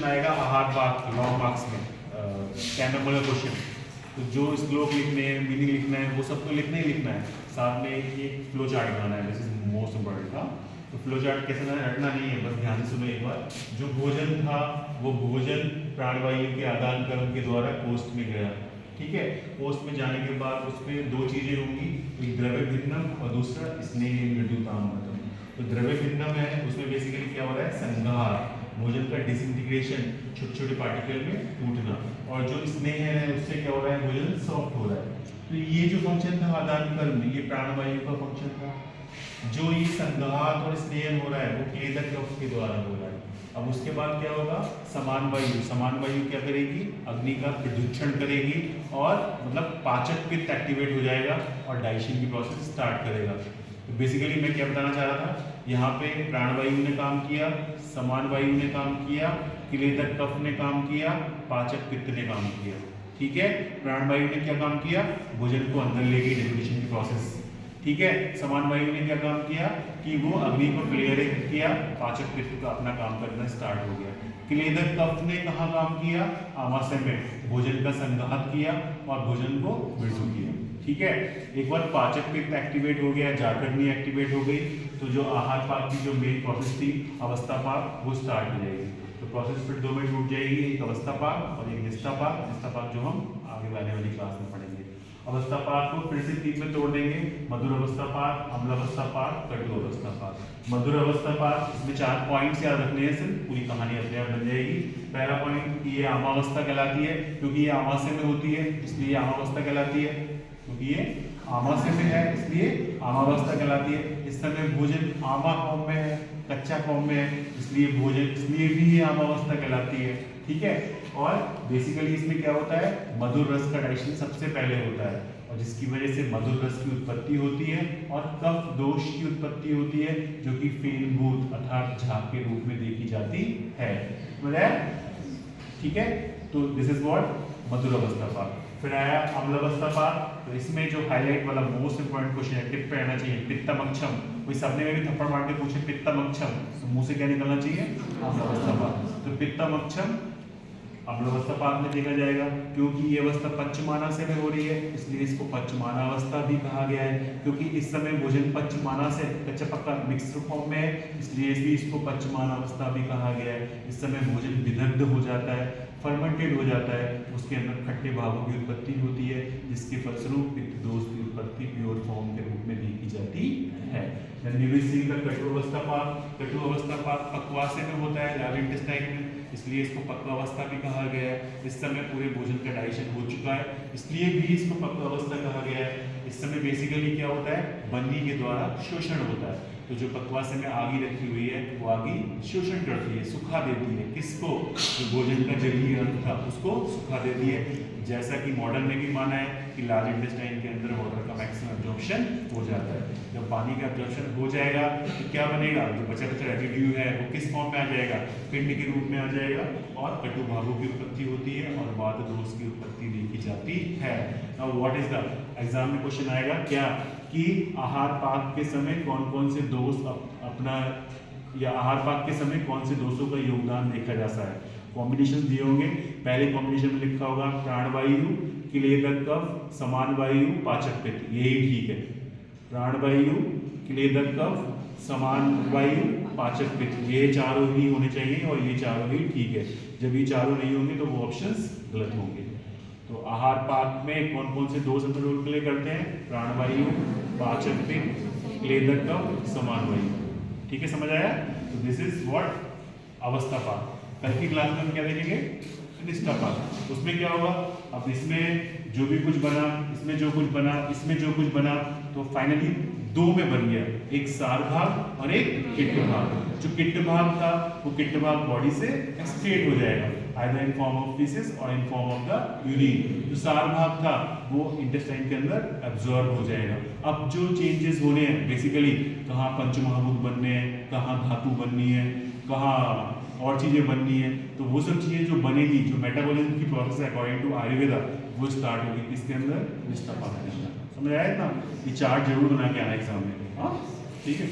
Question आएगा आहार पाक लॉन्ग मार्क्स में 10 नंबर का क्वेश्चन। तो जो श्लोक लिखने हैं, मीनिंग लिखना है, वो सब तो लिखना ही लिखना है, साथ में एक फ्लो चार्ट बनाना है। दिस इज मोस्ट इम्पोर्टेंट था। तो फ्लो चार्ट कैसे बनाना है, रटना नहीं है, बस ध्यान से सुनो एक बार। जो भोजन था वो भोजन प्राणवायु के आदान क्रम के द्वारा कोष्ठ में गया, ठीक है। कोष्ठ में जाने के बाद उसमें दो चीजें होंगी, एक द्रव्य भिन्नम और दूसरा स्नेह मृदुताम्रतम। तो द्रव्य भिन्नम है, उसमें बेसिकली क्या हो रहा है, संघार, भोजन का डिसइंटीग्रेशन, छोटे छोटे पार्टिकल में टूटना। और जो स्नेह है उससे क्या हो रहा है, भोजन सॉफ्ट हो रहा है। तो ये जो फंक्शन था आदान कर्म, ये प्राणवायु का फंक्शन था। जो ये संघात और स्नेहन हो रहा है वो क्लेदक कफ के द्वारा हो रहा है। अब उसके बाद क्या होगा, समान वायु, समान वायु क्या करेगी, अग्नि का प्रदूषण करेगी और मतलब पाचक पित्त एक्टिवेट हो जाएगा और डाइजेशन की प्रोसेस स्टार्ट करेगा। तो बेसिकली मैं क्या बताना चाह रहा था, यहाँ पे प्राणवायु ने काम किया, समान वायु ने काम किया, क्लेदक कफ ने काम किया, पाचक पित्त ने काम किया, ठीक है। प्राणवायु ने क्या काम किया, भोजन को अंदर ले गई, डाइजेशन की प्रोसेस, ठीक है। समान वायु ने क्या काम किया कि वो अग्नि को क्लियर किया, पाचक पित्त का अपना काम करना स्टार्ट हो गया। क्लेदक कफ ने कहाँ काम किया, आमाशय में भोजन का संघात किया और भोजन को मृदु किया, ठीक है। एक बार पाचक पित्त एक्टिवेट हो गया, जाठरग्नि एक्टिवेट हो गई, तो जो आहार पाक की जो मेन प्रोसेस थी अवस्था पाक, वो स्टार्ट हो जाएगी। तो प्रोसेस फिर दो में टूट जाएगी, एक अवस्था पाक और एक निष्ठा पाक। निष्ठा पाक जो हम आगे आने वाली क्लास में पढ़ेंगे। अवस्था पाक को फिर से तीन में तोड़ देंगे, मधुर अवस्था पाक, अम्ल अवस्था पाक, कटु अवस्था पाक। मधुर अवस्था पाक, इसमें 4 पॉइंट्स याद रखने हैं, सिर्फ पूरी कहानी अपने आप बन जाएगी। पहला पॉइंट, ये आमावस्था कहलाती है, क्योंकि ये आमाशय में होती है इसलिए आमावस्था कहलाती है, क्योंकि ये आमाशय में है इसलिए आमावस्था कहलाती है। इस समय भोजन आमा फॉर्म में है, कच्चा फॉर्म में है, इसलिए भोजन, इसलिए भी ये आमावस्था कहलाती है, ठीक है। और बेसिकली इसमें क्या होता है, मधुर रस का डाइजेशन सबसे पहले होता है और जिसकी वजह से मधुर रस की उत्पत्ति होती है और कफ दोष की उत्पत्ति होती है, जो कि फेनभूत अर्थात झाग के रूप में देखी जाती है, ठीक है। तो दिस इज व्हाट मधुर अवस्था पाक। फिर आया अम्ल अवस्था पाक। तो इसमें जो हाईलाइट वाला मोस्ट इंपोर्टेंट क्वेश्चन है, टिप पे आना चाहिए, पित्तमक्षम। कोई सपने में भी थप्पड़ मार के पूछे पित्तमक्षम, तो मुंह से क्या निकलना चाहिए, अम्ल अवस्था पाक। तो पित्तमक्षम अम्लावस्था पाक में देखा जाएगा, क्योंकि ये अवस्था पंचमानाशय में हो रही है इसलिए इसको पंचमानावस्था भी कहा गया है। क्योंकि इस समय भोजन पंचमानाशय कच्चा पक्का मिक्स्ड फॉर्म में है इसलिए भी इसको पंचमानावस्था भी कहा गया है। इस समय भोजन विदग्ध हो जाता है, फर्मेंटेड हो जाता है, उसके अंदर खट्टे भागों की उत्पत्ति होती है, जिसके फलस्वरूप पित्त दोष की उत्पत्ति प्योर फॉर्म के रूप में देखी जाती है। कटु अवस्था पाक, कटु अवस्था पाक पक्वाशय में होता है, लार्ज इंटेस्टाइन में, इसलिए इसको पक्वा अवस्था भी कहा गया है। इस समय पूरे भोजन का डाइजेशन हो चुका है इसलिए भी इसको पक्वा अवस्था कहा गया है। इस समय बेसिकली क्या होता है, बन्नी के द्वारा शोषण होता है। तो जो पक्वाशय में आगी रखी हुई है वो आगी शोषण करती है, सुखा देती है, किसको, जो भोजन का जलीय अंग था उसको सुखा देती है। जैसा कि मॉडर्न में भी माना है कि लार्ज इंटेस्टाइन के अंदर वाटर का मैक्सिमम एब्जॉर्प्शन हो जाता है। जब पानी का एब्जॉर्प्शन हो जाएगा तो क्या बनेगा, जो बचा बचा रेजिड्यू है वो किस फॉर्म में आ जाएगा, पिंड के रूप में आ जाएगा और कटु भागों की उत्पत्ति होती है और वात दोष की उत्पत्ति देखी जाती है। Now what is the, exam में क्वेश्चन आएगा क्या कि आहार पाक के समय कौन कौन से दोष अपना, या आहार पाक के समय कौन से दोषों का योगदान देखा जाता है। कॉम्बिनेशन दिए होंगे, पहले कॉम्बिनेशन में लिखा होगा प्राणवायु, क्लेदक कफ, समान वायु, पाचक पित्त, यही ठीक है। प्राणवायु, क्लेदक कफ, समान वायु, पाचक पित्त, ये चारों ही होने चाहिए और ये चारों ही ठीक है। जब ये चारों नहीं होंगे तो वो ऑप्शंस गलत होंगे। तो आहार पाक में कौन कौन से दोष अंदर रोल प्ले करते हैं, प्राणवायु, पाचक पित्त, क्लेदक कफ, समान वायु, ठीक है, समझ आया। तो दिस इज व्हाट अवस्था पाक। कल की क्लास में हम क्या देखेंगे, निष्ठा पाक। उसमें क्या होगा, अब इसमें जो भी कुछ बना, इसमें जो कुछ बना, इसमें जो कुछ बना, तो फाइनली दो में बन गया, एक सार भाग और एक किट्ट भाग। जो किट्ट भाग था वो किट्ट भाग बॉडी से एक्सक्रीट हो जाएगा, either in form of faeces or in form of the urine. जो सार भाग था वो इंटेस्टाइन के अंदर एब्जॉर्ब हो जाएगा। अब जो चेंजेस होने हैं बेसिकली, कहाँ पंचमहाभूत बनने हैं, कहाँ धातु बननी है, कहाँ और चीजें बननी है, तो वो सब चीजें जो बनेगी, जो मेटाबॉलिज्म की प्रोसेस है अकॉर्डिंग टू आयुर्वेदा, वो स्टार्ट होगी किसके अंदर, निष्ठा पाक के अंदर। समझ आया ना, ये चार्ट जरूर बना के आना एग्जाम में, हाँ ठीक है।